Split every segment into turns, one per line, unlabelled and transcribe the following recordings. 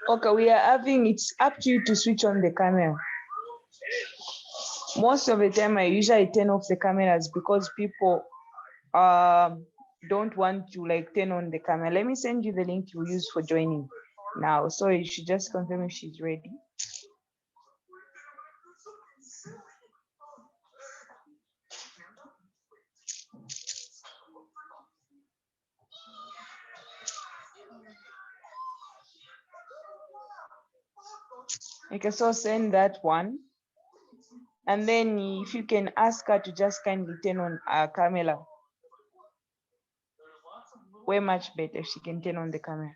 Okay, we are having, it's up to you to switch on the camera. Most of the time, I usually turn off the cameras because people don't want to like turn on the camera. Let me send you the link you use for joining now. So you should just confirm if she's ready. Okay, so send that one. And then if you can ask her to just kindly turn on our camera. Way much better if she can turn on the camera.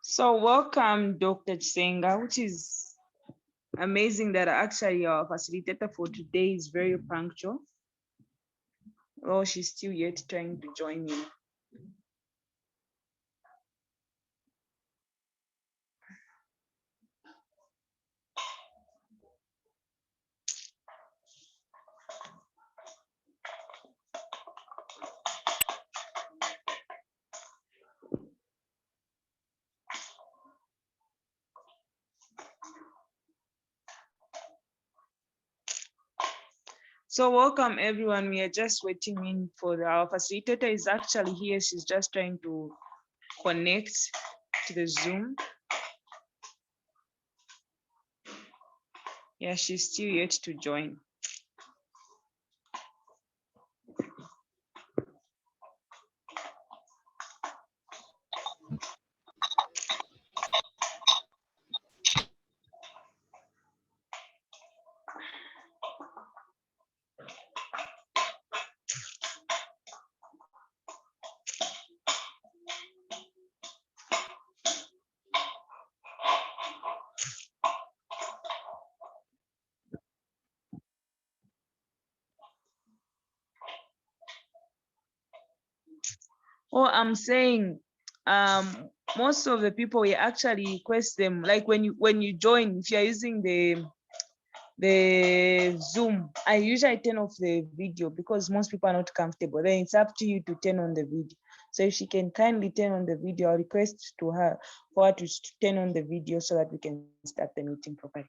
So welcome, Dr. Chisenga, which is amazing that actually our facilitator for today is very punctual. Oh, she's still yet trying to join me. So welcome everyone. We are just waiting in for our facilitator is actually here. She's just trying to connect to the Zoom. Yeah, she's still yet to join. Oh, I'm saying most of the people we actually request them, like when you join, if you're using the Zoom, I usually turn off the video because most people are not comfortable. Then it's up to you to turn on the video. So if she can kindly turn on the video, I'll request to her for her to turn on the video so that we can start the meeting properly.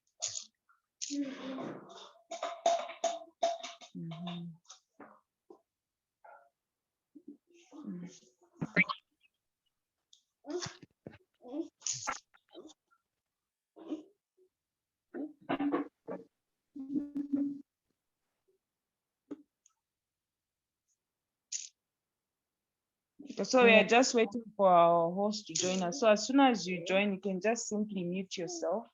So we are just waiting for our host to join us. So as soon as you join, you can just simply mute yourself.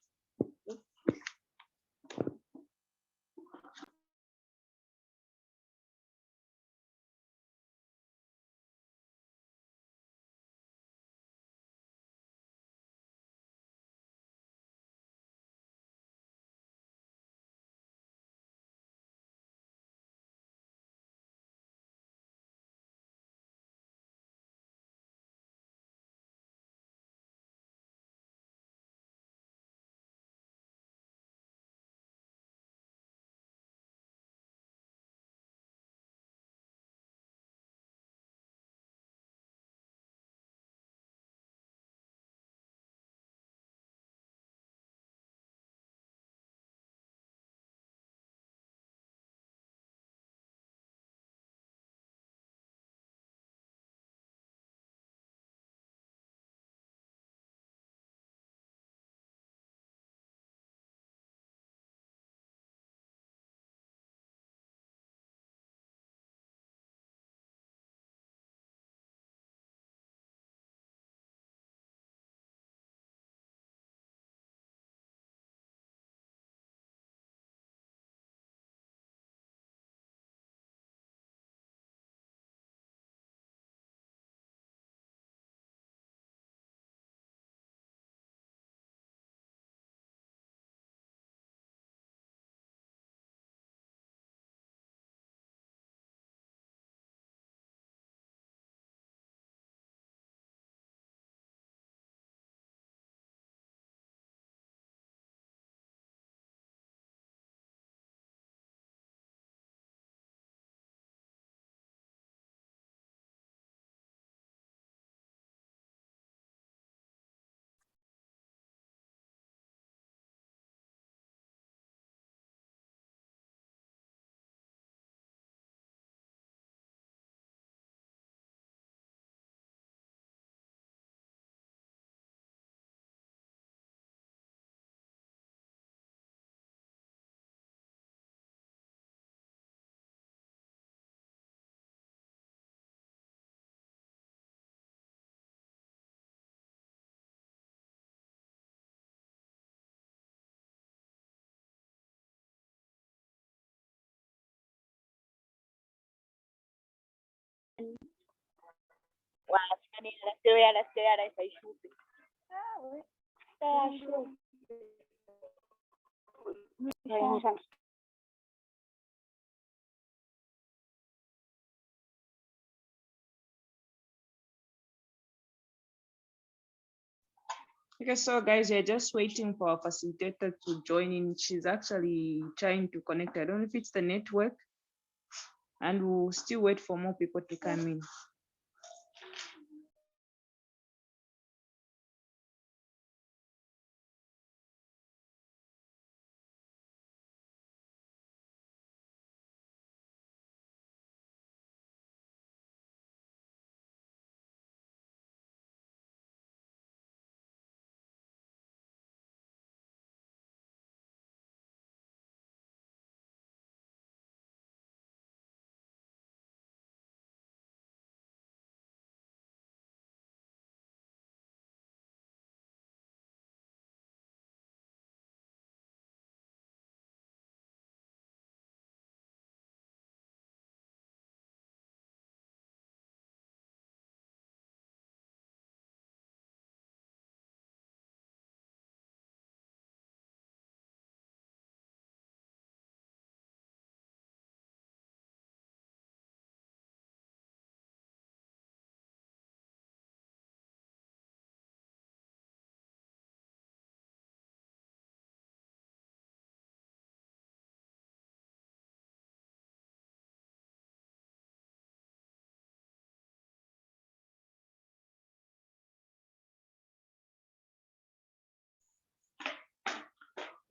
Okay, so guys, we're just waiting for our facilitator to join in. She's actually trying to connect. I don't know if it's the network, and we'll still wait for more people to come in.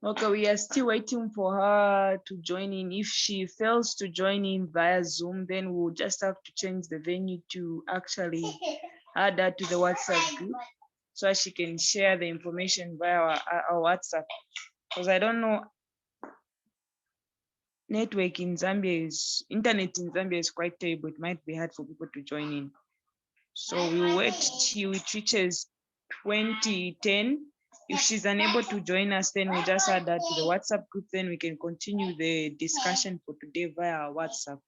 Okay, we are still waiting for her to join in. If she fails to join in via Zoom, then we'll just have to change the venue to actually add her to the WhatsApp group so she can share the information via our WhatsApp. Because I don't know, network in Zambia internet in Zambia is quite terrible. It might be hard for people to join in. So we'll wait till it reaches 2010. If she's unable to join us, then we'll just add that to the WhatsApp group. Then we can continue the discussion for today via WhatsApp.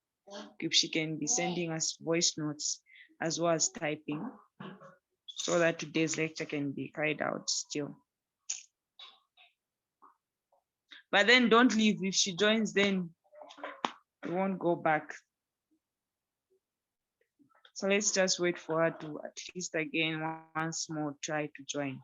If she can be sending us voice notes as well as typing, so that today's lecture can be carried out still. But then don't leave. If she joins, then we won't go back. So let's just wait for her to at least again once more try to join.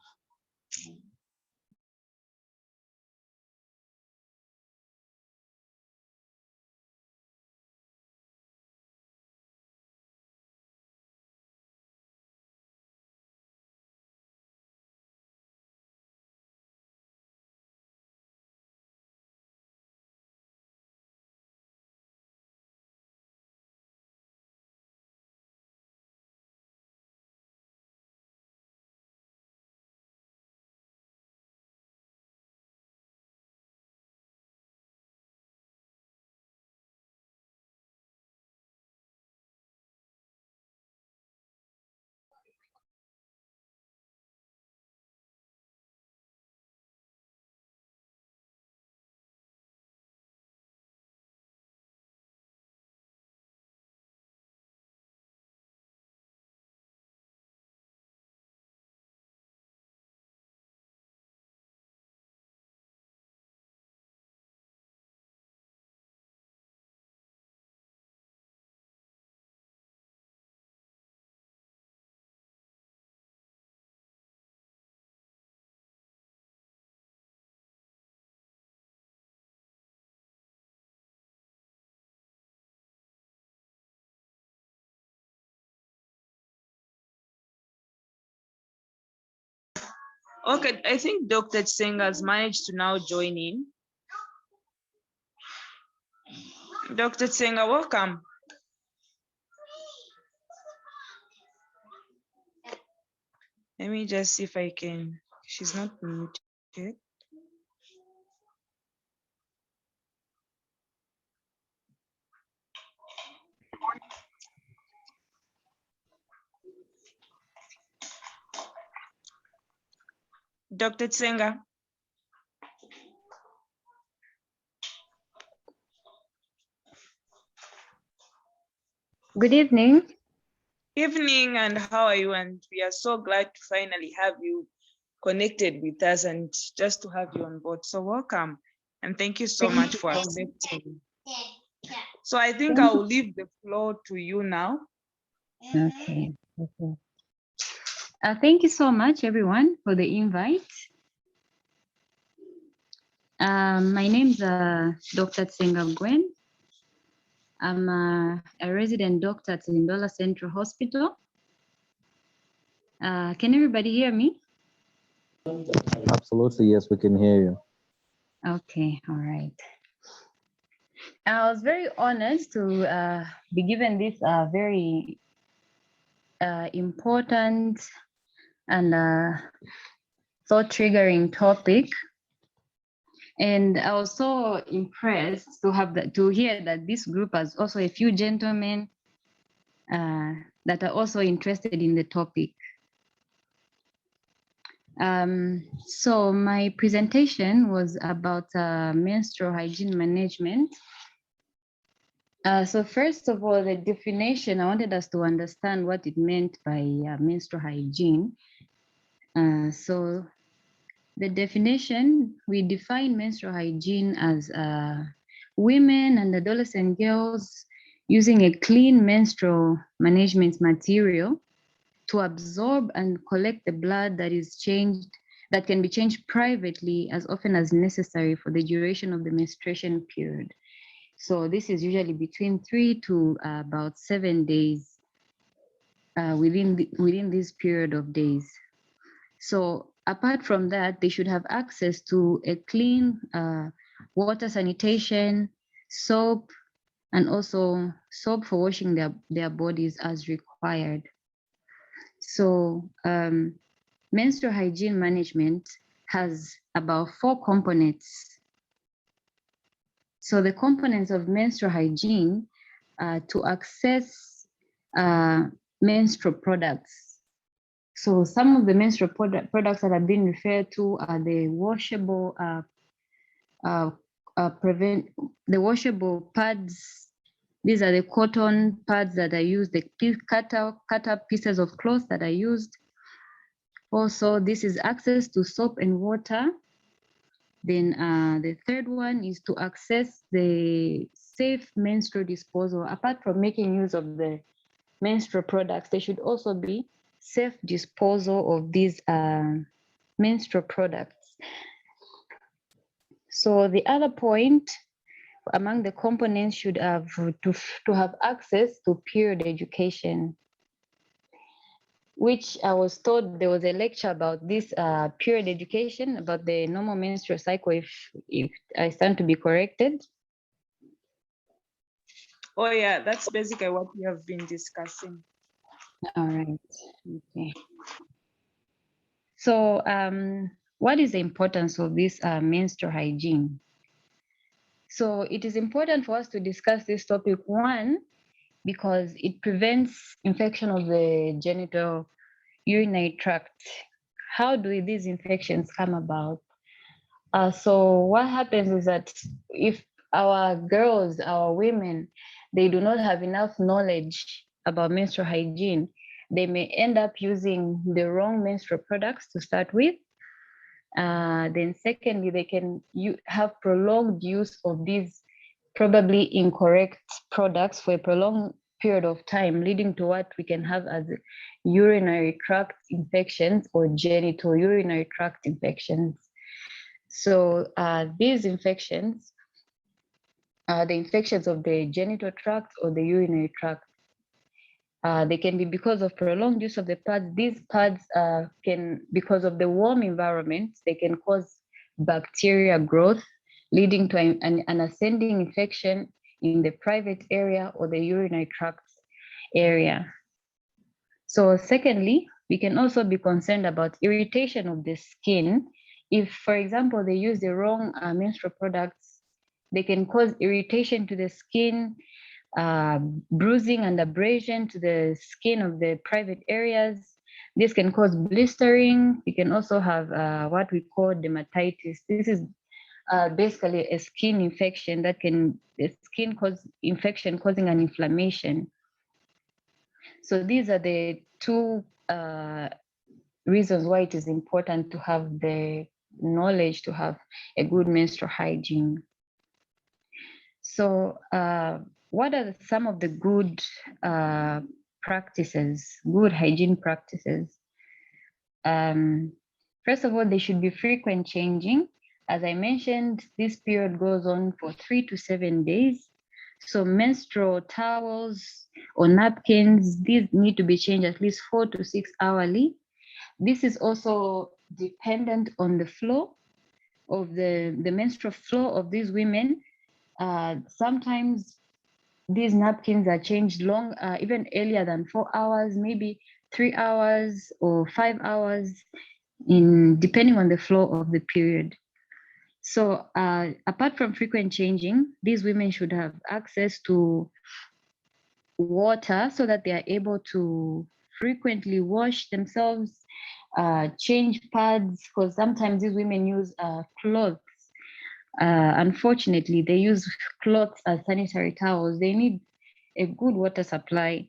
Okay, I think Dr. Tseng has managed to now join in. Dr. Tsenga, welcome. Let me just see if I can. She's not muted. Dr. Tsenga.
Good evening.
Evening, and how are you? And we are so glad to finally have you connected with us and just to have you on board. So welcome, and thank you so much for accepting. So I think I will leave the floor to you now.
Okay. Thank you so much, everyone, for the invite. My name's Dr. Tsenga Gwen. I'm a resident doctor at Lindola Central Hospital. Can everybody hear me?
Absolutely, yes, we can hear you.
Okay, all right. I was very honored to be given this very important and thought-triggering topic. And I was so impressed to hear that this group has also a few gentlemen that are also interested in the topic. So my presentation was about menstrual hygiene management. So first of all, the definition, I wanted us to understand what it meant by menstrual hygiene. So the definition, we define menstrual hygiene as women and adolescent girls using a clean menstrual management material to absorb and collect the blood that can be changed privately as often as necessary for the duration of the menstruation period. So this is usually between 3 to about 7 days within this period of days. So apart from that, they should have access to a clean water sanitation, soap, and also soap for washing their bodies as required. So menstrual hygiene management has about 4 components. So the components of menstrual hygiene to access menstrual products. So some of the menstrual products that have been referred to are the washable washable pads. These are the cotton pads that are used, the cut up pieces of cloth that are used. Also, this is access to soap and water. Then the third one is to access the safe menstrual disposal. Apart from making use of the menstrual products, there should also be safe disposal of these menstrual products. So the other point among the components should have to have access to period education, which I was told there was a lecture about this period education, about the normal menstrual cycle, if I stand to be corrected.
Oh yeah, that's basically what we have been discussing.
All right, okay. So what is the importance of this menstrual hygiene? So it is important for us to discuss this topic, one, because it prevents infection of the genital urinary tract. How do these infections come about? So what happens is that if our girls, our women, they do not have enough knowledge about menstrual hygiene, they may end up using the wrong menstrual products to start with. Then secondly, they can have prolonged use of these probably incorrect products for a prolonged period of time, leading to what we can have as urinary tract infections or genital urinary tract infections. So these infections are the infections of the genital tract or the urinary tract. They can be because of prolonged use of the pads. These pads because of the warm environment, they can cause bacteria growth, leading to an ascending infection in the private area or the urinary tract area. So secondly, we can also be concerned about irritation of the skin. If, for example, they use the wrong menstrual products, they can cause irritation to the skin, bruising and abrasion to the skin of the private areas. This can cause blistering. You can also have what we call dermatitis. This is basically a skin infection the skin cause infection causing an inflammation. So these are the two reasons why it is important to have the knowledge to have a good menstrual hygiene. So what are some of the good practices, good hygiene practices? First of all, they should be frequent changing. As I mentioned, this period goes on for 3 to 7 days. So menstrual towels or napkins, these need to be changed at least 4 to 6 hourly. This is also dependent on the flow of the menstrual flow of these women. Sometimes these napkins are changed long, even earlier than 4 hours, maybe 3 hours or 5 hours, depending on the flow of the period. So apart from frequent changing, these women should have access to water so that they are able to frequently wash themselves, change pads, because sometimes these women use clothes. Unfortunately, they use clothes as sanitary towels. They need a good water supply,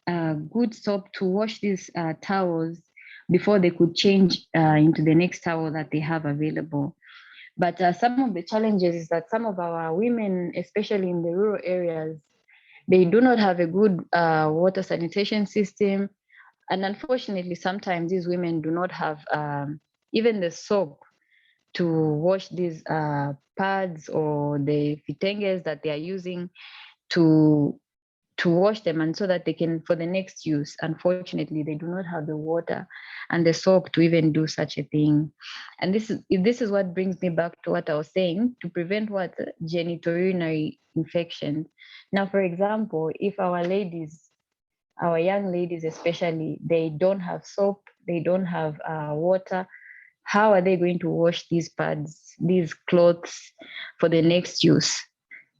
good soap to wash these towels before they could change into the next towel that they have available. But some of the challenges is that some of our women, especially in the rural areas, they do not have a good water sanitation system. And unfortunately, sometimes these women do not have even the soap to wash these pads or the fitenges that they are using to wash them, and so that they can, for the next use, unfortunately they do not have the water and the soap to even do such a thing. And this is what brings me back to what I was saying, to prevent what genitourinary infections. Now, for example, if our ladies, our young ladies especially, they don't have soap, they don't have water, how are they going to wash these pads, these clothes for the next use?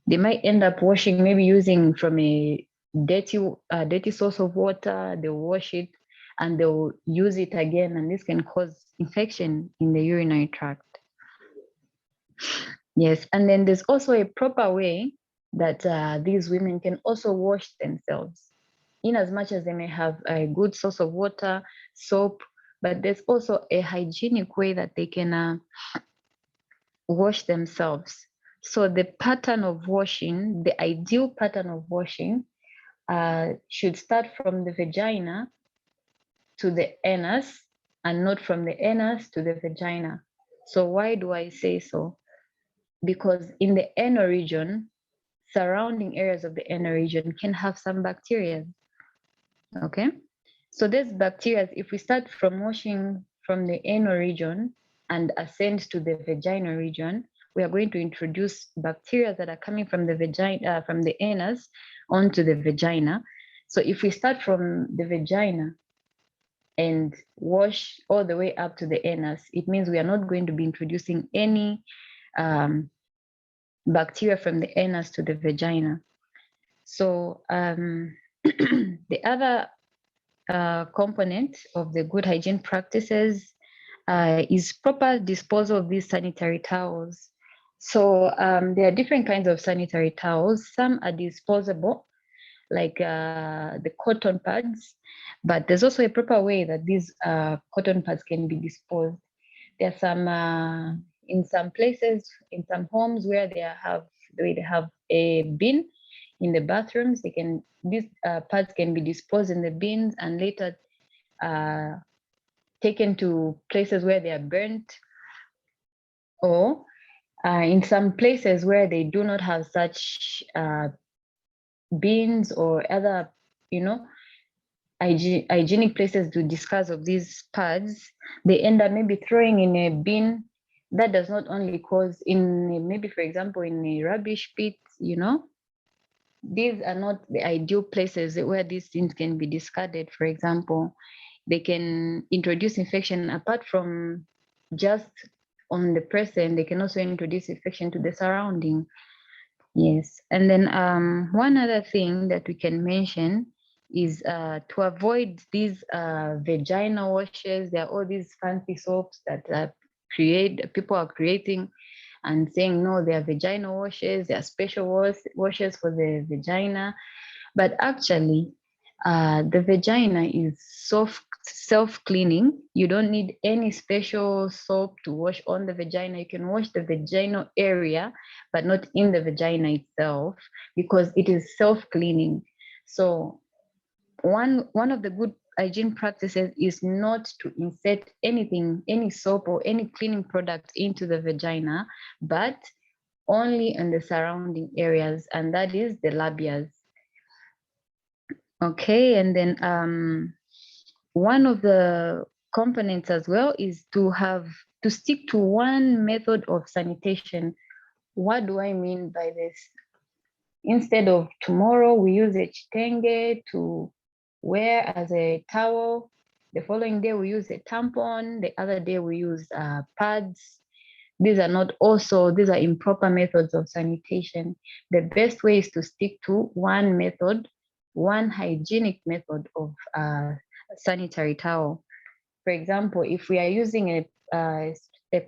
They might end up washing, maybe using from a dirty source of water. They'll wash it and they'll use it again, and this can cause infection in the urinary tract. Yes, and then there's also a proper way that these women can also wash themselves, in as much as they may have a good source of water, soap, but there's also a hygienic way that they can wash themselves. So the pattern of washing, the ideal pattern of washing, should start from the vagina to the anus and not from the anus to the vagina. So why do I say so? Because in the anal region, surrounding areas of the anal region can have some bacteria. Okay, so there's bacteria. If we start from washing from the anal region and ascend to the vaginal region, we are going to introduce bacteria that are coming from the vagina, from the anus onto the vagina. So if we start from the vagina and wash all the way up to the anus, it means we are not going to be introducing any bacteria from the anus to the vagina. So the other component of the good hygiene practices is proper disposal of these sanitary towels. So there are different kinds of sanitary towels. Some are disposable, like the cotton pads, but there's also a proper way that these cotton pads can be disposed. There are some in some places, in some homes where they have a bin in the bathrooms. These pads can be disposed in the bins and later taken to places where they are burnt, or in some places where they do not have such bins or other, hygienic places to dispose of these pads, they end up maybe throwing in a bin that does not only cause, maybe, for example, in a rubbish pit, these are not the ideal places where these things can be discarded. For example, they can introduce infection apart from just on the person, they can also introduce infection to the surrounding. Yes, and then one other thing that we can mention is to avoid these vaginal washes. There are all these fancy soaps that people are creating and saying, no, they are vaginal washes, they are special washes for the vagina. But actually, The vagina is self-cleaning. You don't need any special soap to wash on the vagina. You can wash the vaginal area, but not in the vagina itself, because it is self-cleaning. So one of the good hygiene practices is not to insert anything, any soap or any cleaning product into the vagina, but only in the surrounding areas, and that is the labias. Okay, and then one of the components as well is to stick to one method of sanitation. What do I mean by this? Instead of tomorrow, we use a chitenge to wear as a towel. The following day, we use a tampon. The other day, we use pads. These are improper methods of sanitation. The best way is to stick to one method, one hygienic method of sanitary towel. For example, if we are using a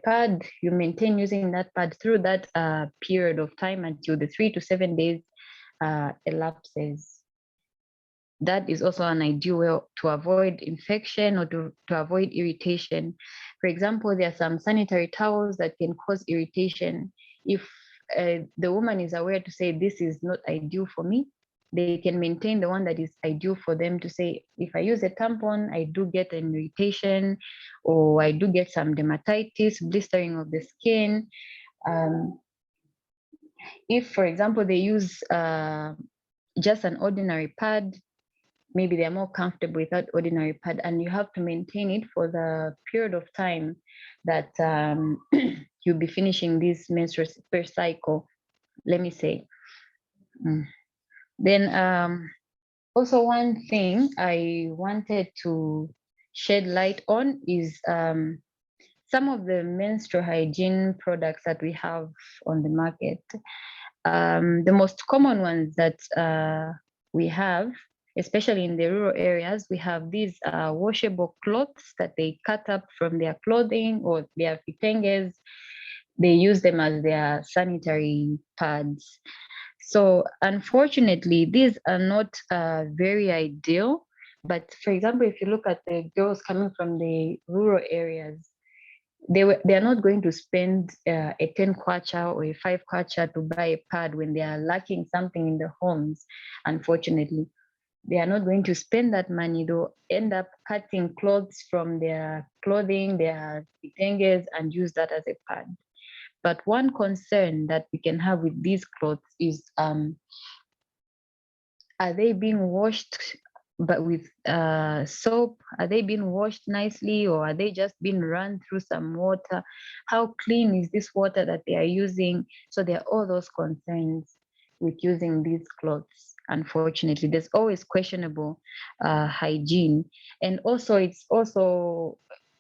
pad, you maintain using that pad through that period of time until the 3 to 7 days elapses. That is also an ideal way to avoid infection or to avoid irritation. For example, there are some sanitary towels that can cause irritation. If the woman is aware to say, this is not ideal for me, they can maintain the one that is ideal for them, to say, if I use a tampon, I do get an irritation, or I do get some dermatitis, blistering of the skin. If, for example, they use just an ordinary pad, maybe they're more comfortable with that ordinary pad, and you have to maintain it for the period of time that you'll be finishing this menstrual per cycle, let me say. Then also one thing I wanted to shed light on is some of the menstrual hygiene products that we have on the market. The most common ones that we have, especially in the rural areas, we have these washable cloths that they cut up from their clothing or their fitenges. They use them as their sanitary pads. So unfortunately, these are not very ideal. But for example, if you look at the girls coming from the rural areas, they are not going to spend a 10 kwacha or a 5 kwacha to buy a pad when they are lacking something in the homes. Unfortunately, they are not going to spend that money. They'll end up cutting clothes from their clothing, their fitenges, and use that as a pad. But one concern that we can have with these clothes is, are they being washed but with soap? Are they being washed nicely, or are they just being run through some water? How clean is this water that they are using? So there are all those concerns with using these clothes. Unfortunately, there's always questionable hygiene. And also, it's also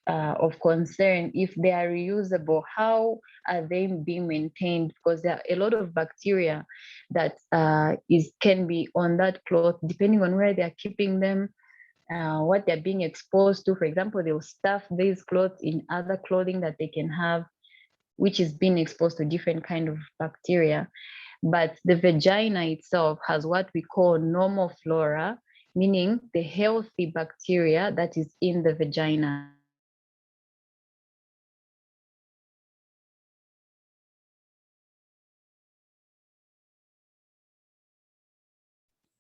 of concern if they are reusable. How are they being maintained? Because there are a lot of bacteria that can be on that cloth, depending on where they're keeping them, what they're being exposed to. For example, they'll stuff these clothes in other clothing that they can have, which is being exposed to different kind of bacteria. But the vagina itself has what we call normal flora, meaning the healthy bacteria that is in the vagina.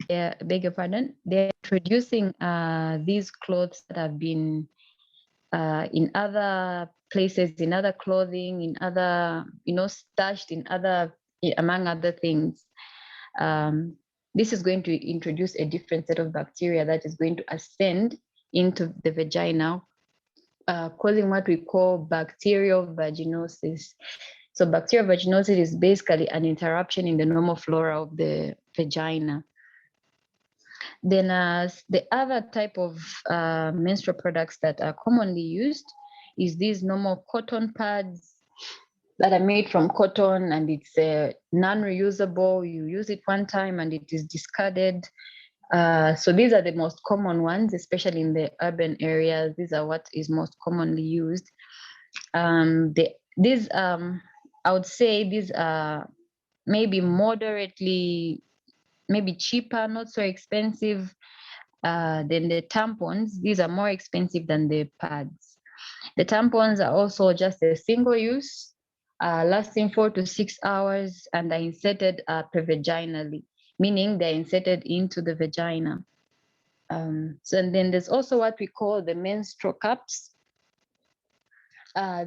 Beg your pardon, they're introducing these clothes that have been in other places, in other clothing, in other, stashed in other, among other things. This is going to introduce a different set of bacteria that is going to ascend into the vagina, causing what we call bacterial vaginosis. So bacterial vaginosis is basically an interruption in the normal flora of the vagina. Then the other type of menstrual products that are commonly used is these normal cotton pads that are made from cotton, and it's non-reusable. You use it one time and it is discarded. So these are the most common ones, especially in the urban areas. These are what is most commonly used. I would say these are maybe moderately, maybe cheaper, not so expensive. Then the tampons, these are more expensive than the pads. The tampons are also just a single use, lasting 4 to 6 hours, and are inserted pervaginally, meaning they're inserted into the vagina. So and then there's also what we call the menstrual cups.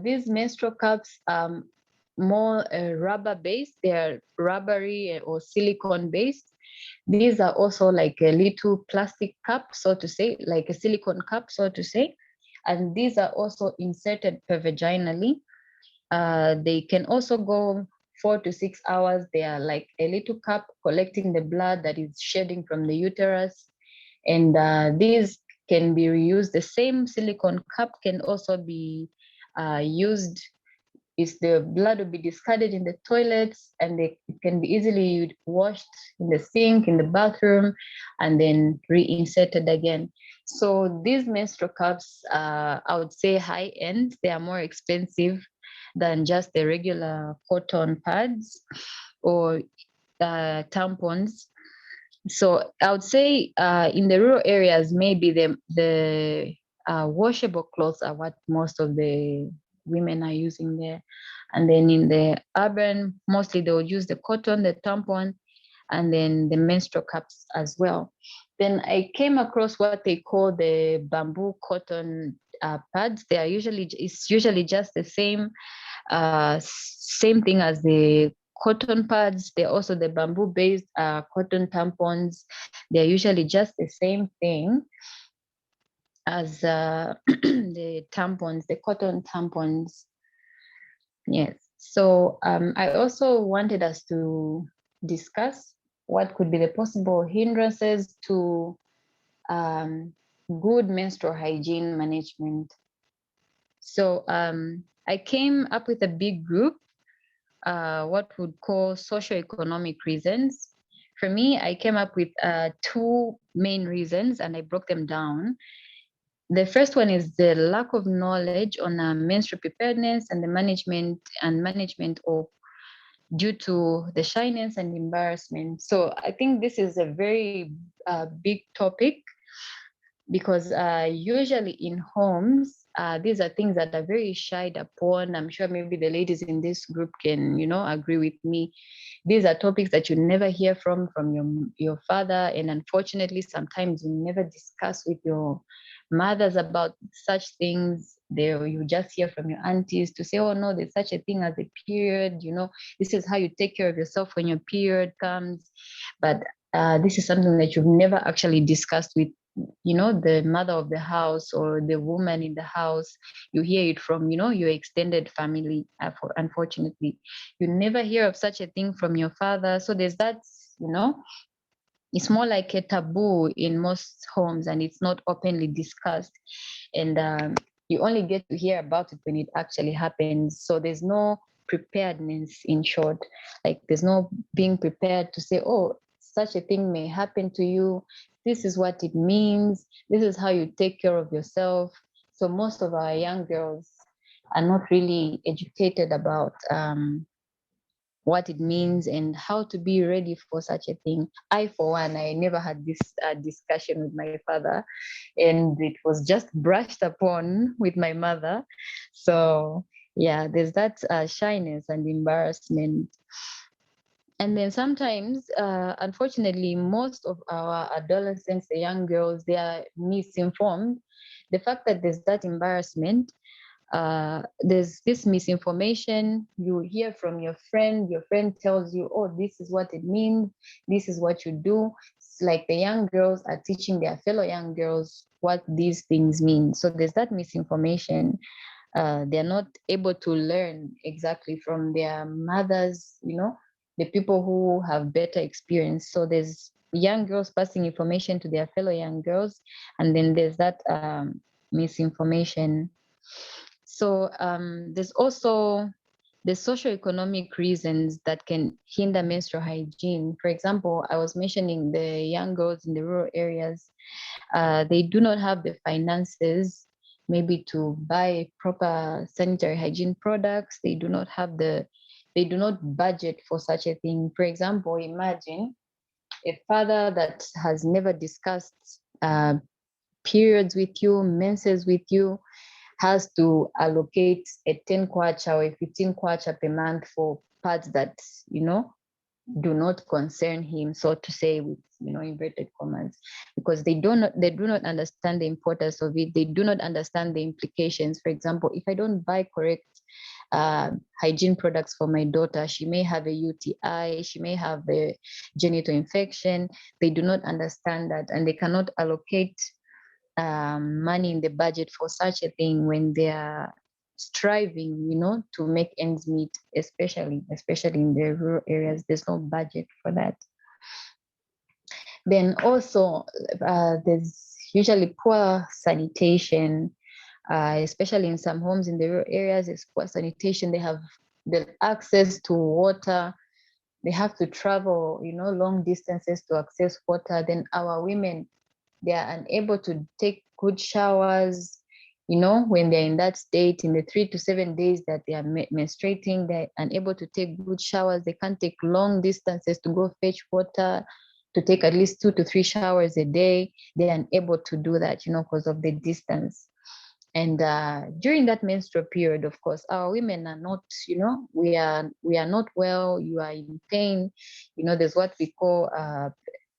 These menstrual cups are more rubber based, they're rubbery or silicone based. These are also like a little plastic cup, so to say, like a silicone cup, so to say. And these are also inserted pervaginally. They can also go 4 to 6 hours. They are like a little cup collecting the blood that is shedding from the uterus. And these can be reused. The same silicone cup can also be used, is the blood will be discarded in the toilets, and it can be easily washed in the sink, in the bathroom, and then reinserted again. So these menstrual cups, I would say high end. They are more expensive than just the regular cotton pads or tampons. So I would say in the rural areas, maybe the washable clothes are what most of the women are using there. And then in the urban, mostly they would use the cotton, the tampon, and then the menstrual cups as well. Then I came across what they call the bamboo cotton pads. They are usually, it's usually just the same thing as the cotton pads. They're also the bamboo based cotton tampons. They're usually just the same thing as the tampons, the cotton tampons. Yes. So I also wanted us to discuss what could be the possible hindrances to um, good menstrual hygiene management. So I came up with a big group, what would call socioeconomic reasons. For me, I came up with two main reasons and I broke them down. The first one is the lack of knowledge on menstrual preparedness and the management of due to the shyness and embarrassment. So I think this is a very big topic because usually in homes, these are things that are very shied upon. I'm sure maybe the ladies in this group can, agree with me. These are topics that you never hear from your father, and unfortunately, sometimes you never discuss with your mothers about such things. You just hear from your aunties to say, "Oh no, there's such a thing as a period. This is how you take care of yourself when your period comes." But this is something that you've never actually discussed with the mother of the house or the woman in the house. You hear it from your extended family. Unfortunately, you never hear of such a thing from your father. So there's that, it's more like a taboo in most homes, and it's not openly discussed. And you only get to hear about it when it actually happens. So there's no preparedness, in short. Like there's no being prepared to say, oh, such a thing may happen to you. This is what it means. This is how you take care of yourself. So most of our young girls are not really educated about what it means and how to be ready for such a thing. I, for one, I never had this discussion with my father, and it was just brushed upon with my mother. So yeah, there's that shyness and embarrassment. And then sometimes, unfortunately, most of our adolescents, the young girls, they are misinformed. The fact that there's that embarrassment, there's this misinformation. You hear from your friend tells you, oh, this is what it means, this is what you do. It's like the young girls are teaching their fellow young girls what these things mean. So there's that misinformation. They're not able to learn exactly from their mothers, the people who have better experience. So there's young girls passing information to their fellow young girls, and then there's that misinformation. So there's also the socioeconomic reasons that can hinder menstrual hygiene. For example, I was mentioning the young girls in the rural areas. They do not have the finances maybe to buy proper sanitary hygiene products. They do not budget for such a thing. For example, imagine a father that has never discussed periods with you, menses with you, has to allocate a 10 kwacha or a 15 kwacha per month for parts that, do not concern him, so to say, with inverted commas, because they do not understand the importance of it. They do not understand the implications. For example, if I don't buy correct hygiene products for my daughter, she may have a UTI, she may have a genital infection. They do not understand that, and they cannot allocate money in the budget for such a thing when they are striving, to make ends meet, especially in the rural areas. There's no budget for that. Then also, there's usually poor sanitation, especially in some homes in the rural areas. There's poor sanitation. They have the access to water. They have to travel, long distances to access water. Then our women, they are unable to take good showers, when they're in that state, in the 3 to 7 days that they are menstruating, they're unable to take good showers. They can't take long distances to go fetch water, to take at least 2 to 3 showers a day. They're unable to do that, because of the distance. And during that menstrual period, of course, our women are not, we are not well. You are in pain. There's what we call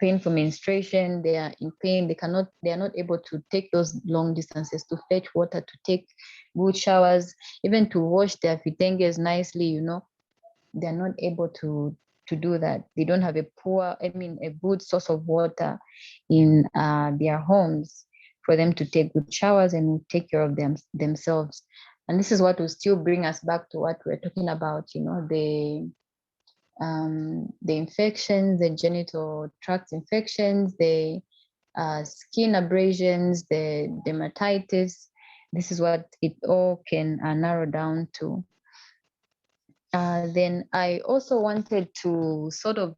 pain for menstruation. They are in pain. They are not able to take those long distances to fetch water, to take good showers, even to wash their fitenges nicely. They're not able to do that. They don't have a good source of water in their homes for them to take good showers and take care of themselves. And this is what will still bring us back to what we're talking about, the infections, the genital tract infections, the skin abrasions, the dermatitis. This is what it all can narrow down to. Then I also wanted to sort of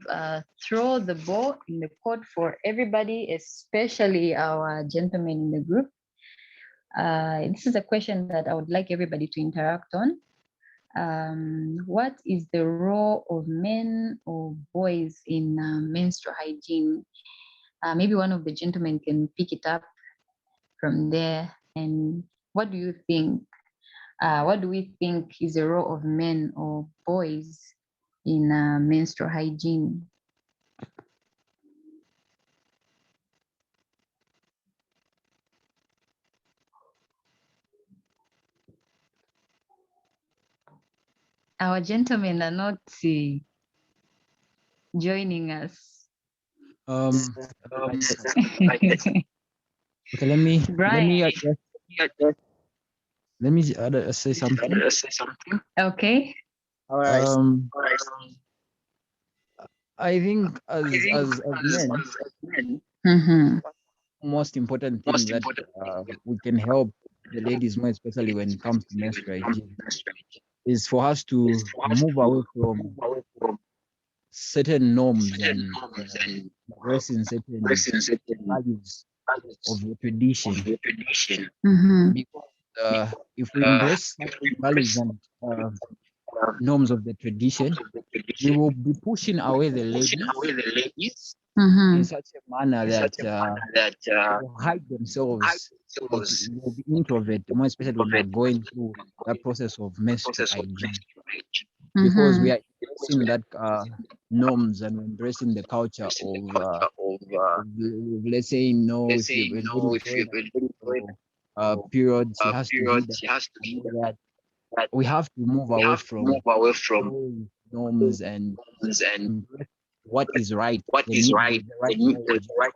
throw the ball in the court for everybody, especially our gentlemen in the group. This is a question that I would like everybody to interact on. What is the role of men or boys in menstrual hygiene? Maybe one of the gentlemen can pick it up from there. And what do you think? What do we think is the role of men or boys in menstrual hygiene? Our gentlemen are not joining us.
Okay, let me
Brian.
let me say something.
Okay.
All right.
I think as men,
Mm-hmm.
most important thing that we can help the ladies more, especially when it comes to menstrual hygiene, is for us to move away from certain norms and addressing certain values of the tradition.
Mm-hmm.
Because if we embrace such values and norms of the tradition, we will be pushing away the ladies
Mm-hmm.
in such a manner that they will hide themselves. They will be introvert, more especially when they are going through that process of menstrual hygiene. Because we are embracing that norms and embracing the culture of let's say, if a lady is going through periods, she has to do that and all that. We have to move away from those norms and embrace what is right, the right knowledge as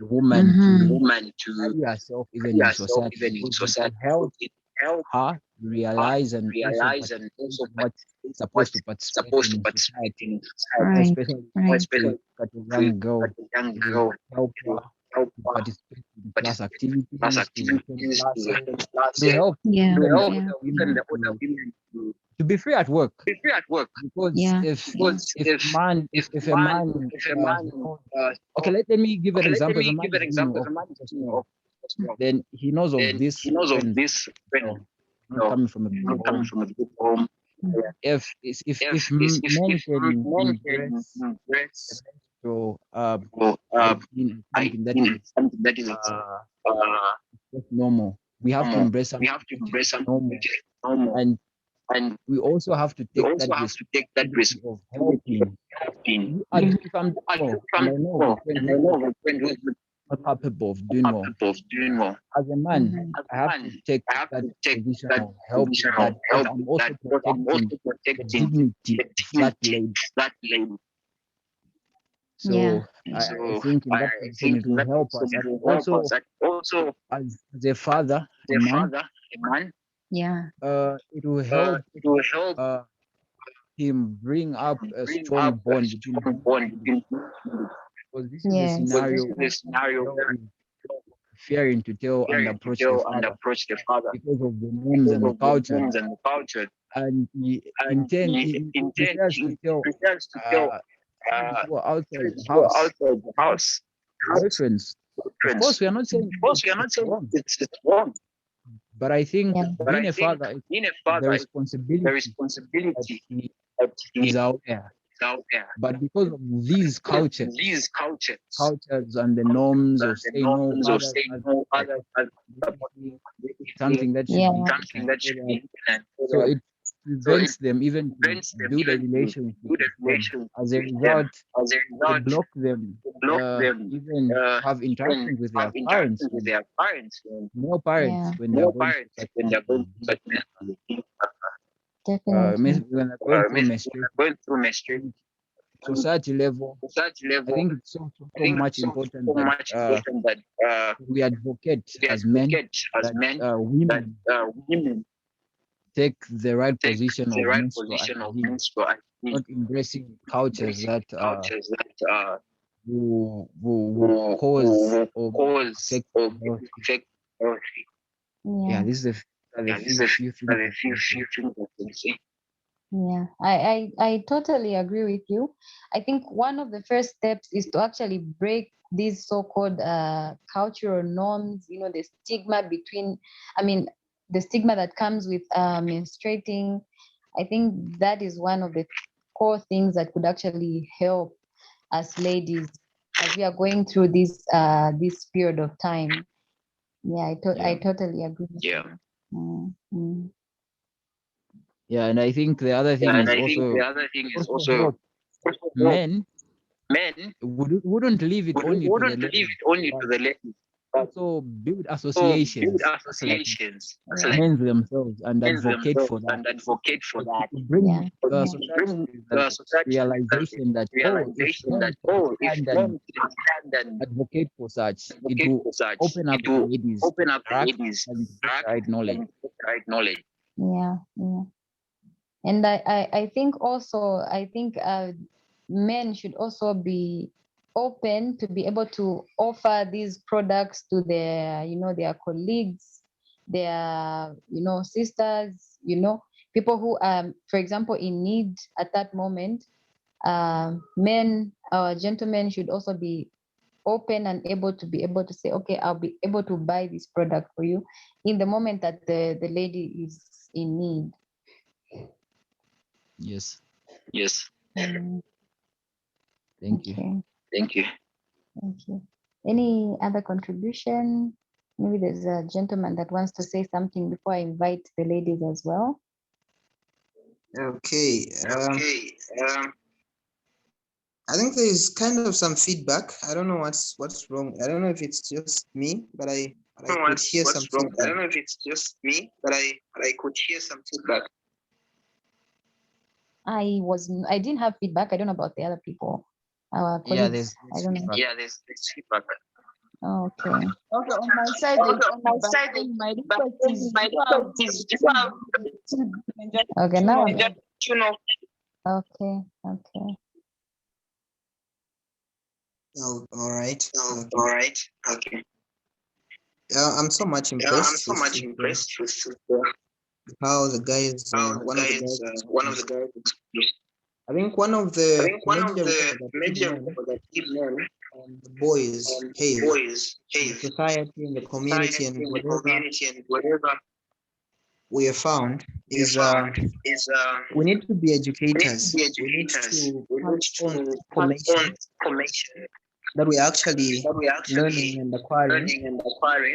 a woman to carry herself even in society, because it will help her realize and also participate in what's supposed to participate in society. More
Right.
especially
Right.
if we look at a young girl, it will help her to participate in class activities, to attend classes, to help
Yeah.
even the
Yeah.
older women to be free at work. Because
Yeah.
if a man knows, okay, let me give an example. If a man is doing orchestra, then he knows of this friend, not coming from a good home. If men can embrace the So
hygiene
hygiene is something that is just normal. We have to embrace something which is normal, and we also have to take that responsibility of helping. If I'm doing well, and I know my friend who's not capable of doing well, as a man, I have to take that position of helping that, because I'm also protecting the dignity of that lady.
Yeah.
So I think in that position it will help us, and also as a father, a man,
Yeah.
it will help uh, him bring up a strong bond between him and his, because this is a
Yes.
scenario where the girl is fearing to tell and approach the father because of the norms and the culture, and he in turn he prefers to tell those who are outside the house, boyfriends. Of course, we are not saying it's wrong, but I think
Yeah.
being a father is the responsibility that he is aware. But because of these cultures and the norms of saying no, fathers as basically something that should
Yeah.
be hidden and all that. So it prevents them even to build a relationship with them. As a result, they block them, even have interactions with their parents, when more parents,
Yeah.
when they are going through such menstrual,
Definitely.
when they're going through menstruation. Society level, I think it's so much important that we advocate as men that women take the right position of menstrual hygiene, not embracing cultures that will cause or affect health. Yeah,
Yeah.
this is the few things I can say.
Yeah, I totally agree with you. I think one of the first steps is to actually break these so-called cultural norms, the stigma the stigma that comes with menstruating. I think that is one of the core things that could actually help us ladies as we are going through this period of time. Yeah, I
Yeah,
totally agree with you. Mm.
yeah, and I think the other thing is also help men wouldn't leave it only to the ladies, but also build associations like men themselves and advocate for that. Like to
Yeah.
bring society to the realization that, oh, if men can stand and advocate for such, it will open up the ladies to interact and get the right knowledge.
Yeah, yeah. And I think also, men should also be open to be able to offer these products to their colleagues, their, sisters, people who are, for example, in need at that moment. Men, gentlemen should also be open and able to say, okay, I'll be able to buy this product for you in the moment that the lady is in need.
Yes,
Mm,
thank you.
okay, thank you. Any other contribution? Maybe there's a gentleman that wants to say something before I invite the ladies as well.
Okay. I think there is kind of some feedback. I don't know what's wrong. I don't know if it's just me, but I could hear some feedback.
I didn't have feedback. I don't know about the other people. Our
Yeah,
colleagues. I don't know.
feedback.
Okay.
Okay, on my side, there's feedback. So my request is people have and just
Okay.
tune
Now.
off.
Okay. Okay.
Oh, all right. Okay. Yeah, I'm so much impressed with how the guys, one of the guys, I think one of the major roles that we men and the boys have in the society, in the community, and whatever we have found is we need to be educators. We need to pass on information that we actually learning and acquiring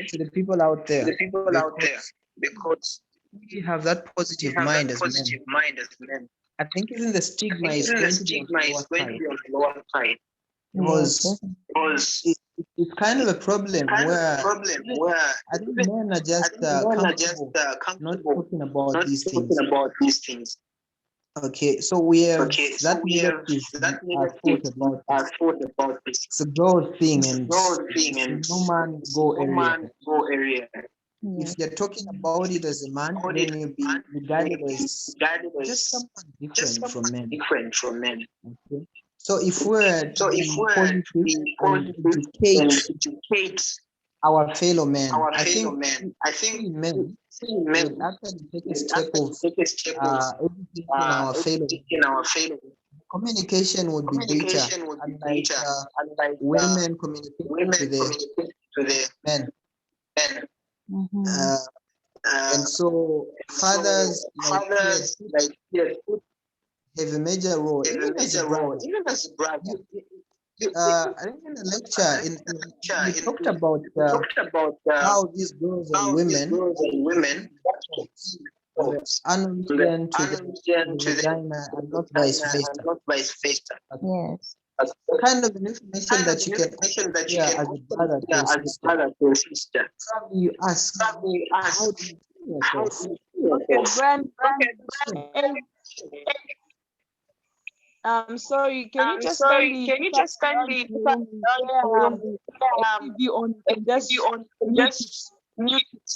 to the people out there, because we have that positive mind as men. I think even the stigma is going to be on the lower side, because it's kind of a problem where I think men are just comfortable not talking about these things. Okay, so we have that negative thought about this. It's a girl thing, and no man go area. If you're talking about it as a man, then you'll be regarded as just someone different from men. Okay. So if we're to be positive and educate our fellow men, I think we men would actually take a step of educating our fellow men. Communication would be better, unlike women communicating to the men. And so fathers like here have a major role, even as a brother. I think in the lecture, we talked about how these girls and women unreason to the vagina and not vice versa.
Yes.
The kind of information that you can hear as a brother to your sister. Probably you ask, how do you feel yourself?
Okay, Brand. Sorry, can you just kindly put up TV on and just mute it?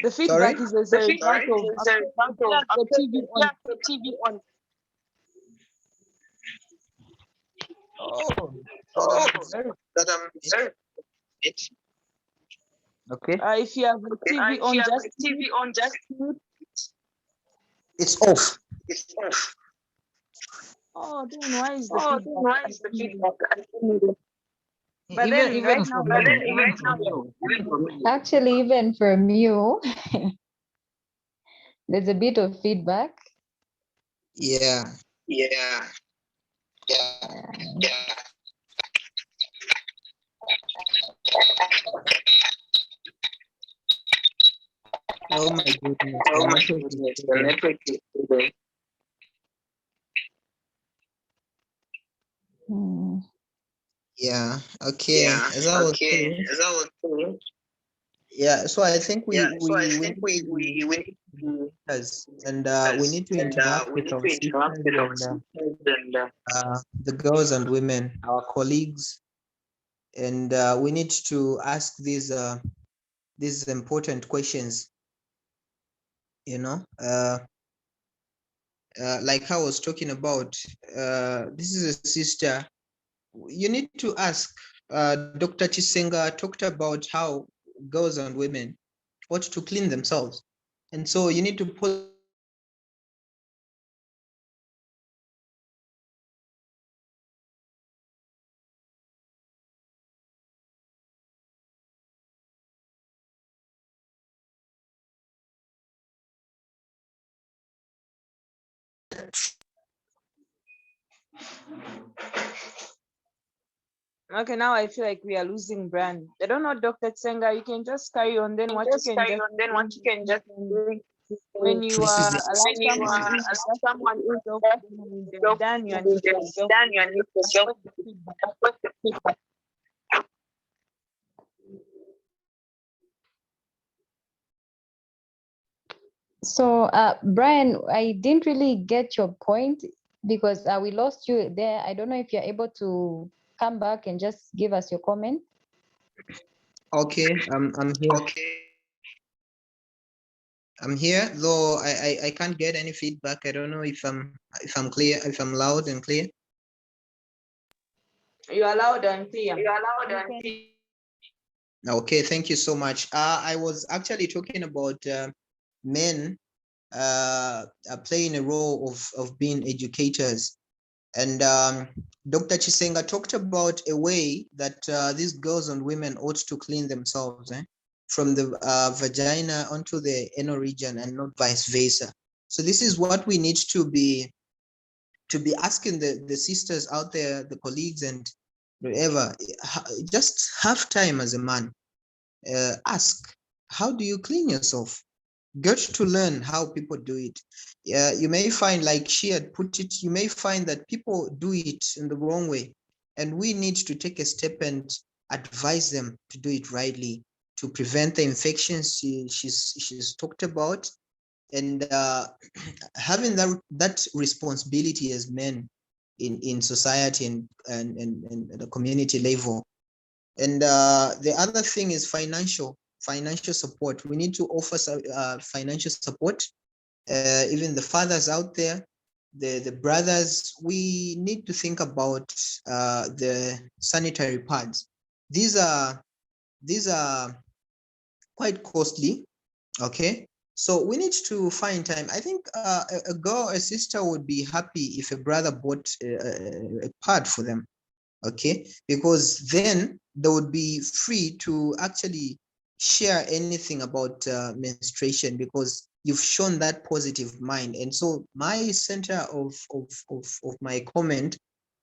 The feedback is as a result of the TV on.
Okay.
If you have the TV on, just mute.
It's off.
Oh, then why is the feedback? But
Even
right
from
now,
you,
Actually, even from you, there's a bit of feedback.
Yeah. Oh my goodness. The network is today. Yeah. Okay. As I was saying. Yeah. So I think we need to be leaders, and we need to interact with our sisters and the girls and women, our colleagues, and we need to ask these important questions. You know, like I was talking about, this is a sister. You need to ask. Dr. Chisenga talked about how girls and women ought to clean themselves, and so you need to put
okay, now I feel like we are losing Brand. I don't know, Dr. Tsenga, you can just carry on. Then what you can just do when you are someone yourself, done, you unmute yourself.
So, Brian, I didn't really get your point because we lost you there. I don't know if you're able to come back and just give us your comment.
Okay, I'm here. I'm here, though I can't get any feedback. I don't know if I'm clear, if I'm loud and clear.
You are loud and clear.
Okay, thank you so much. I was actually talking about men playing a role of being educators. And Dr. Chisenga talked about a way that these girls and women ought to clean themselves. from the vagina onto the anal region and not vice versa. So this is what we need to be asking the sisters out there, the colleagues and whoever. Just have time as a man. Ask, how do you clean yourself? Get to learn how people do it. You may find, like she had put it, you may find that people do it in the wrong way. And we need to take a step and advise them to do it rightly to prevent the infections she's talked about. And having that responsibility as men in society and the community level. And the other thing is financial support. We need to offer financial support. Even the fathers out there, the brothers, we need to think about the sanitary pads. These are quite costly. Okay, so we need to find time. I think a sister would be happy if a brother bought a pad for them. Okay, because then they would be free to actually share anything about menstruation, because you've shown that positive mind. And so my center of my comment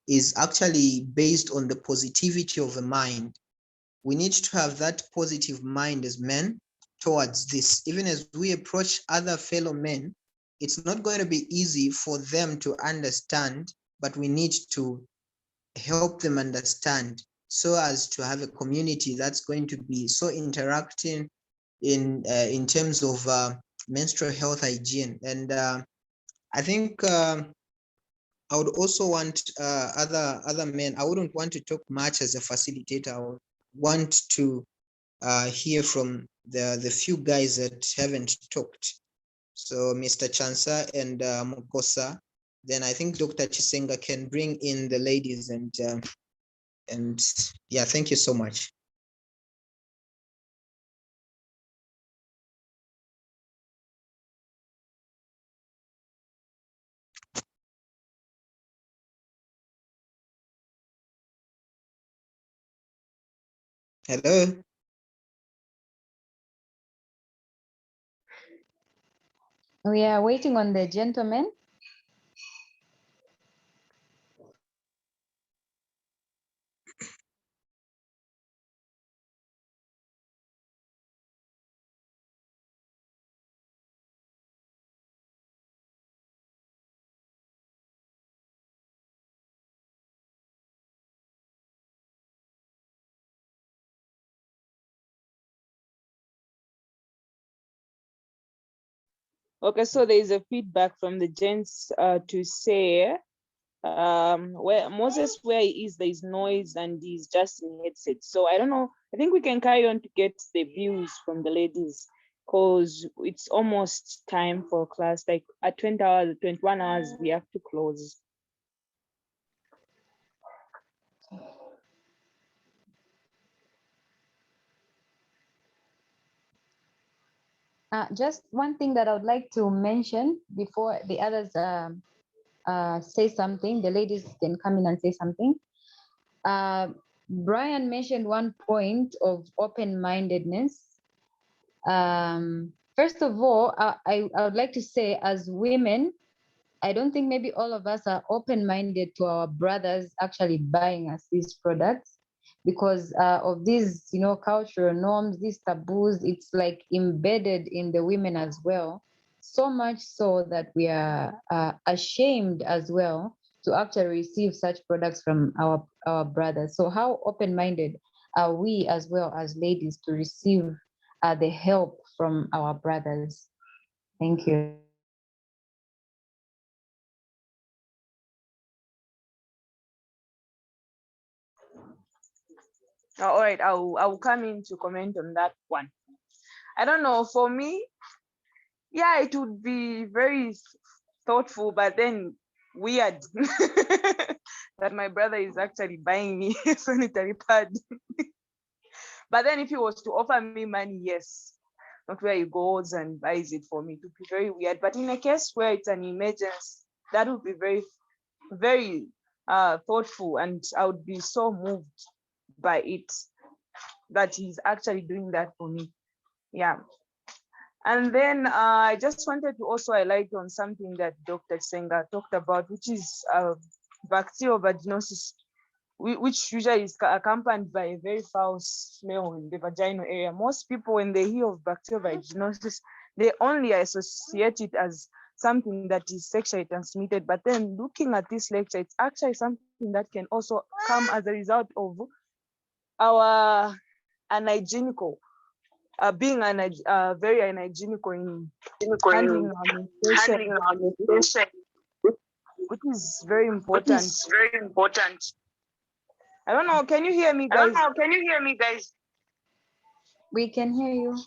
is actually based on the positivity of the mind. We need to have that positive mind as men towards this. Even as we approach other fellow men, it's not going to be easy for them to understand, but we need to help them understand so as to have a community that's going to be so interacting in terms of menstrual health hygiene. And I think I would also want other men. I wouldn't want to talk much as a facilitator. I would want to hear from the few guys that haven't talked. So Mr. Chansa and Mukosa. Then I think Dr. Chisenga can bring in the ladies and yeah, thank you so much. Hello.
We are waiting on the gentleman.
Okay, so there is a feedback from the gents to say where Moses, where he is, there is noise and he's just in headset. So I don't know. I think we can carry on to get the views from the ladies, because it's almost time for class. Like at 20 hours, 21 hours, we have to close.
Just one thing that I would like to mention before the others say something, the ladies can come in and say something. Brian mentioned one point of open-mindedness. First of all, I would like to say, as women, I don't think maybe all of us are open-minded to our brothers actually buying us these products, because of these, cultural norms, these taboos. It's like embedded in the women as well, so much so that we are ashamed as well to actually receive such products from our brothers. So how open-minded are we as well as ladies to receive the help from our brothers? Thank you.
All right, I will come in to comment on that one. I don't know, for me, yeah, it would be very thoughtful, but then weird that my brother is actually buying me a sanitary pad. But then if he was to offer me money, yes, not where he goes and buys it for me, it would be very weird. But in a case where it's an emergency, that would be very, very thoughtful, and I would be so moved by it that he's actually doing that for me. Yeah. And then I just wanted to also highlight on something that Dr. Senga talked about, which is bacterial vaginosis, which usually is accompanied by a very foul smell in the vaginal area. Most people, when they hear of bacterial vaginosis, they only associate it as something that is sexually transmitted. But then looking at this lecture, it's actually something that can also come as a result of our unhygienical, being very unhygienical in handling our menstruation, which is very important. I don't know. Can you hear me, guys?
We can hear you.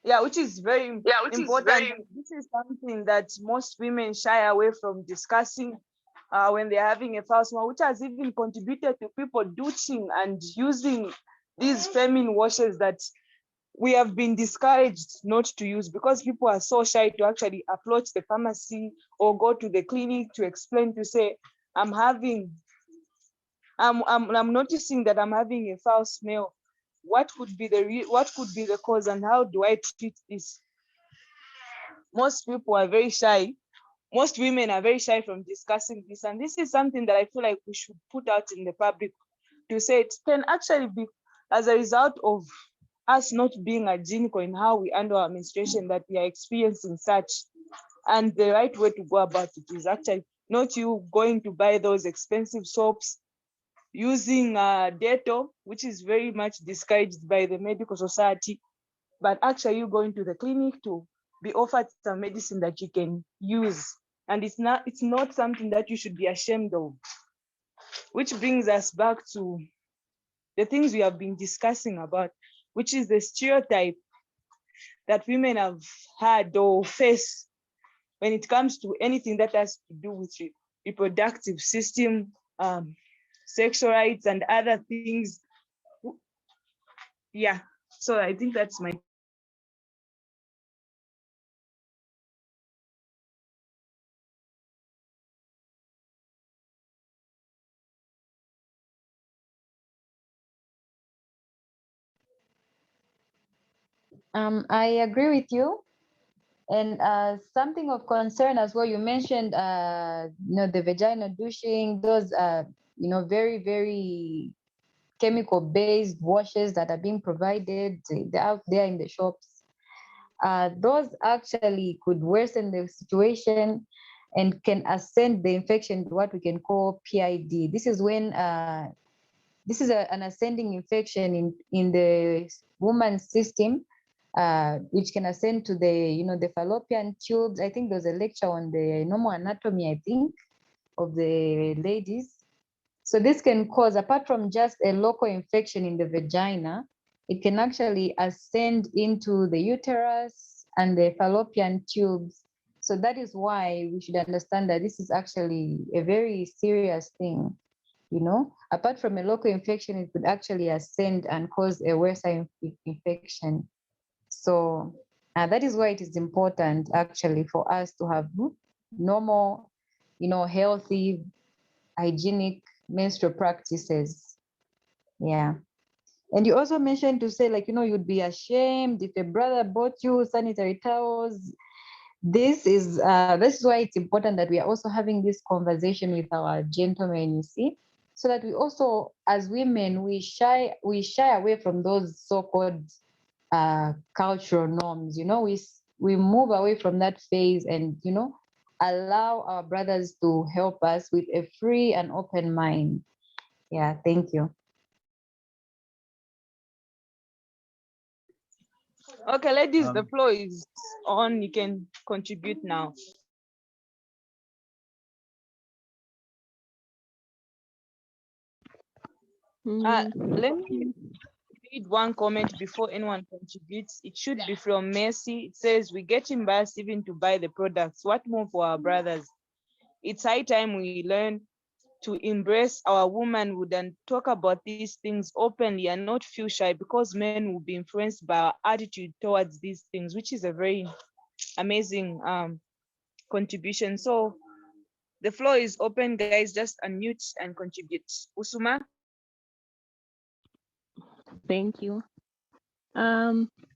Yeah, which is very important. This is something that most women shy away from discussing when they're having a foul smell, which has even contributed to people douching and using these feminine washes that we have been discouraged not to use because people are so shy to actually approach the pharmacy or go to the clinic to explain, to say, I'm noticing that I'm having a foul smell. What could be the cause, and how do I treat this? Most people are very shy. Most women are very shy from discussing this, and this is something that I feel like we should put out in the public, to say it can actually be as a result of us not being hygienic in how we handle our menstruation that we are experiencing such. And the right way to go about it is actually not you going to buy those expensive soaps, using Dettol, which is very much discouraged by the medical society, but actually you going to the clinic to be offered some medicine that you can use. And it's not something that you should be ashamed of. Which brings us back to the things we have been discussing about, which is the stereotype that women have had or face when it comes to anything that has to do with reproductive system, sexual rights, and other things. Yeah, so I think that's my.
I agree with you. And something of concern as well, you mentioned, the vaginal douching, those, very, very chemical-based washes that are being provided. They're out there in the shops. Those actually could worsen the situation and can ascend the infection to what we can call PID. This is when this is an ascending infection in the woman's system, which can ascend to the fallopian tubes. I think there's a lecture on the normal anatomy, I think, of the ladies. So this can cause, apart from just a local infection in the vagina, it can actually ascend into the uterus and the fallopian tubes. So that is why we should understand that this is actually a very serious thing. Apart from a local infection, it could actually ascend and cause a worse infection. So that is why it is important actually for us to have normal, healthy, hygienic menstrual practices. Yeah. And you also mentioned to say, you'd be ashamed if a brother bought you sanitary towels. This is why it's important that we are also having this conversation with our gentlemen, you see, so that we also, as women, we shy away from those so-called cultural norms. We move away from that phase and allow our brothers to help us with a free and open mind. Yeah, thank you.
Okay, ladies, the floor is on. You can contribute now. Let me read one comment before anyone contributes. It should be from Mercy. It says, we get embarrassed even to buy the products. What more for our brothers? It's high time we learn to embrace our womanhood and talk about these things openly and not feel shy, because men will be influenced by our attitude towards these things, which is a very amazing contribution. So the floor is open, guys. Just unmute and contribute. Usuma?
Thank you.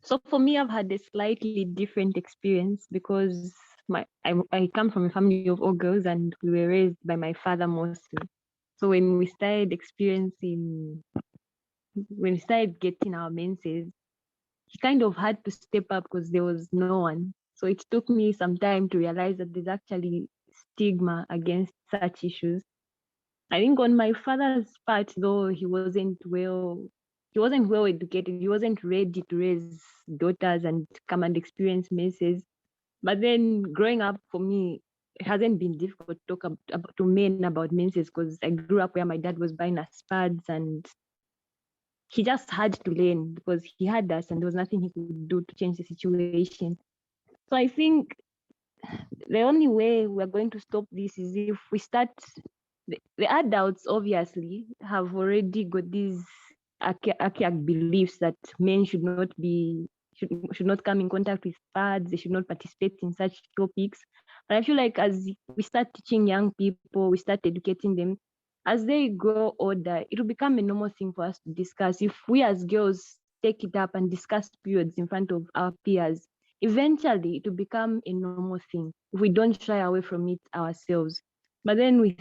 So for me, I've had a slightly different experience because I come from a family of all girls and we were raised by my father mostly. So when we started getting our menses, he kind of had to step up because there was no one. So it took me some time to realize that there's actually stigma against such issues. I think on my father's part, though, he wasn't well educated. He wasn't ready to raise daughters and come and experience menses. But then growing up for me, it hasn't been difficult to talk to men about menses because I grew up where my dad was buying us pads and he just had to learn because he had us and there was nothing he could do to change the situation. So I think the only way we're going to stop this is if we start. The adults obviously have already got these archaic beliefs that men should not come in contact with pads, they should not participate in such topics. But I feel like as we start teaching young people, we start educating them, as they grow older, it will become a normal thing for us to discuss. If we as girls take it up and discuss periods in front of our peers, eventually it will become a normal thing if we don't shy away from it ourselves. But then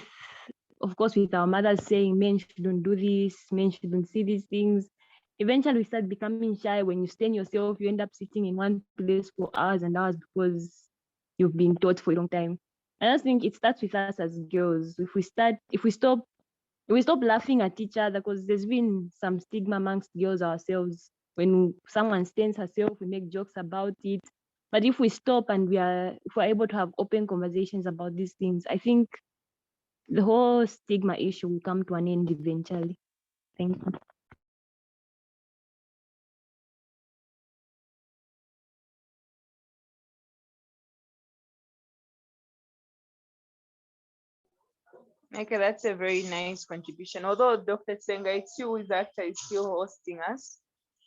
of course, with our mothers saying men shouldn't do this, men shouldn't see these things, eventually we start becoming shy. When you stain yourself, you end up sitting in one place for hours and hours because you've been taught for a long time. I just think it starts with us as girls. If we stop laughing at each other, because there's been some stigma amongst girls ourselves. When someone stains herself, we make jokes about it. But if we stop and if we're able to have open conversations about these things, I think the whole stigma issue will come to an end eventually. Thank you.
Okay, that's a very nice contribution. Although Dr. Tsenga, it's you who is actually still hosting us.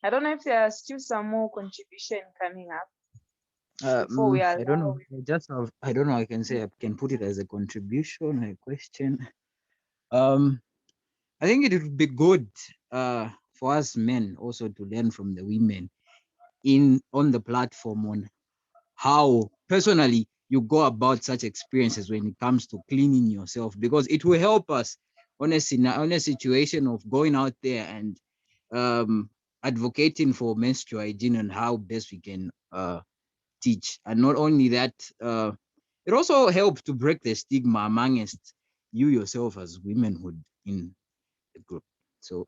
I don't know if there are still some more contribution coming up before we
I don't
allow.
know. I don't know. I can say I can put it as a contribution, a question. I think it would be good for us men also to learn from the women on the platform on how personally you go about such experiences when it comes to cleaning yourself, because it will help us on a situation of going out there and advocating for menstrual hygiene and how best we can teach. And not only that, it also helps to break the stigma amongst you yourself as womenhood in the group. So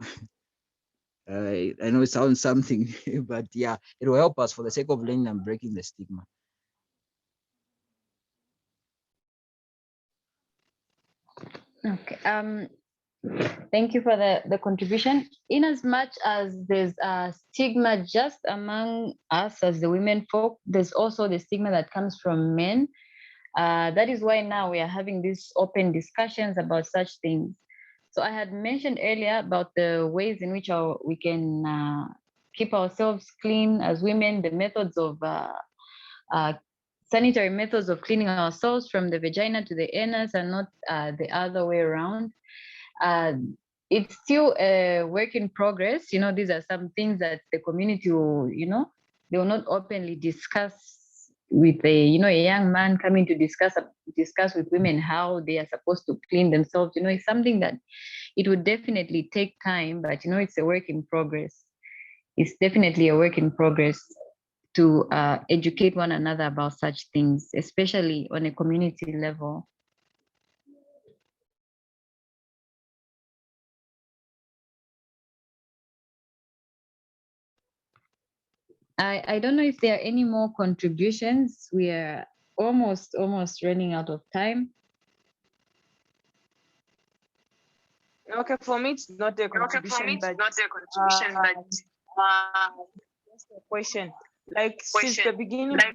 I know it sounds something, but yeah, it will help us for the sake of learning and breaking the stigma.
Okay. Thank you for the contribution. In as much as there's a stigma just among us as the women folk, there's also the stigma that comes from men. That is why now we are having these open discussions about such things. So I had mentioned earlier about the ways in which we can keep ourselves clean as women, the methods of sanitary methods of cleaning ourselves from the vagina to the anus and not the other way around. Uh, it's still a work in progress. You know, these are some things that the community will, they will not openly discuss with a young man coming to discuss with women how they are supposed to clean themselves. It's something that it would definitely take time, but it's a work in progress. It's definitely a work in progress to educate one another about such things, especially on a community level. I don't know if there are any more contributions. We are almost running out of time.
Okay, for me it's not a contribution, but just a question. Like since the beginning, we have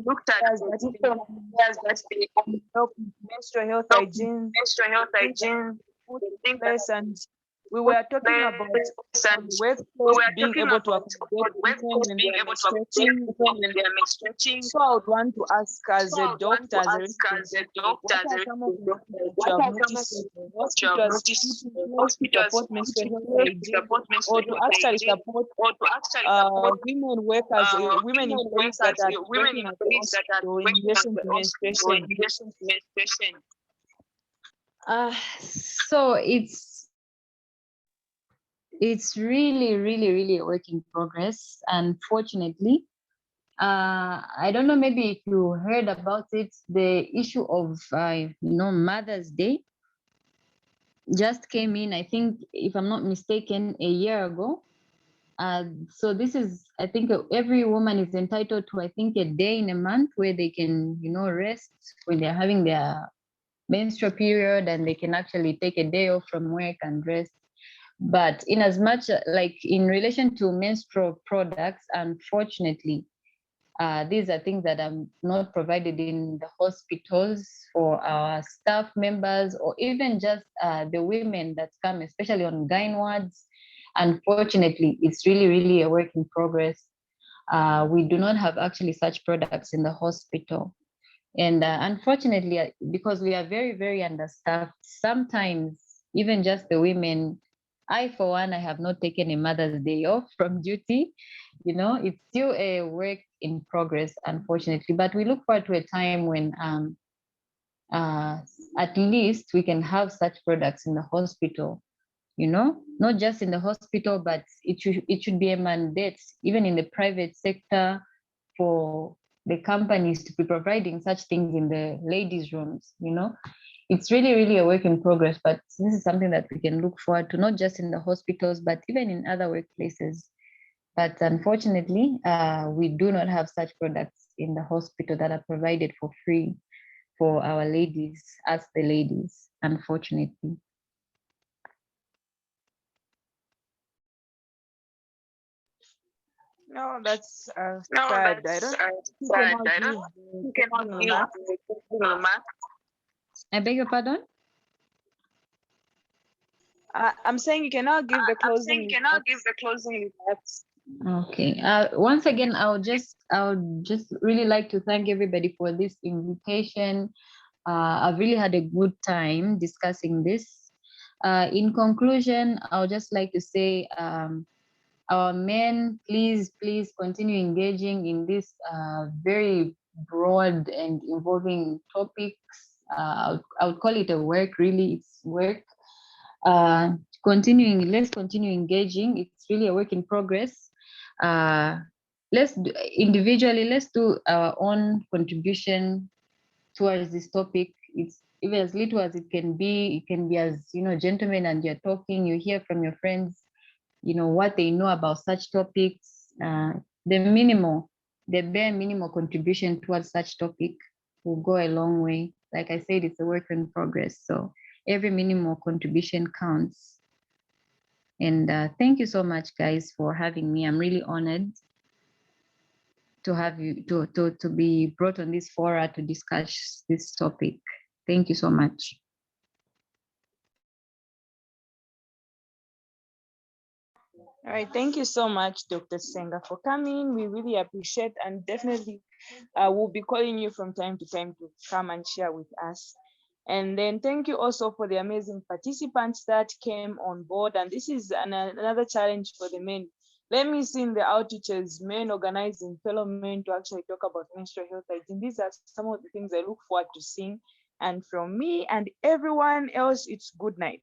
looked at the different areas that they help with menstrual health hygiene, food place, and we were talking about workplace being able to accommodate women when they are menstruating. So I would want to ask, as a doctor, as a resident doctor, what are some of the things that you have noticed that the hospitals put in place to support menstrual health hygiene, or to actually support women workers, women employees that are working at the hospital in relation to menstruation?
So it's really a work in progress, unfortunately. I don't know, maybe if you heard about it, the issue of Mother's Day just came in, I think, if I'm not mistaken, a year ago. So this is, I think, every woman is entitled to, I think, a day in a month where they can, rest when they're having their menstrual period, and they can actually take a day off from work and rest. But in as much, like in relation to menstrual products, unfortunately, these are things that are not provided in the hospitals for our staff members, or even just the women that come, especially on gyne wards. Unfortunately, it's really a work in progress. We do not have actually such products in the hospital. And unfortunately, because we are very understaffed, sometimes even just the women, I, for one, I have not taken a Mother's Day off from duty. It's still a work in progress, unfortunately. But we look forward to a time when at least we can have such products in the hospital, not just in the hospital, but it should be a mandate, even in the private sector, for the companies to be providing such things in the ladies' rooms. It's really a work in progress, but this is something that we can look forward to, not just in the hospitals, but even in other workplaces. But unfortunately, we do not have such products in the hospital that are provided for free for our ladies, as the ladies, unfortunately.
No, that's sad. I don't think you cannot give the closing remarks.
I beg your pardon?
I'm saying you cannot give the closing remarks.
Okay. Once again, I would just really like to thank everybody for this invitation. I've really had a good time discussing this. In conclusion, I would just like to say, our men, please continue engaging in this very broad and involving topics. I would call it a work, really, it's work. Let's continue engaging. It's really a work in progress. Let's do our own contribution towards this topic. It's even as little as it can be. It can be as, gentlemen, and you're talking, you hear from your friends, what they know about such topics. The bare minimal contribution towards such topic will go a long way. Like I said, it's a work in progress. So every minimal contribution counts. And thank you so much, guys, for having me. I'm really honored to have you to be brought on this forum to discuss this topic. Thank you so much.
All right, thank you so much, Dr. Senga, for coming. We really appreciate, and definitely we'll be calling you from time to time to come and share with us. And then thank you also for the amazing participants that came on board. And this is another challenge for the men. Let me see in the outreaches, men organizing fellow men to actually talk about menstrual health hygiene. These are some of the things I look forward to seeing. And from me and everyone else, it's good night.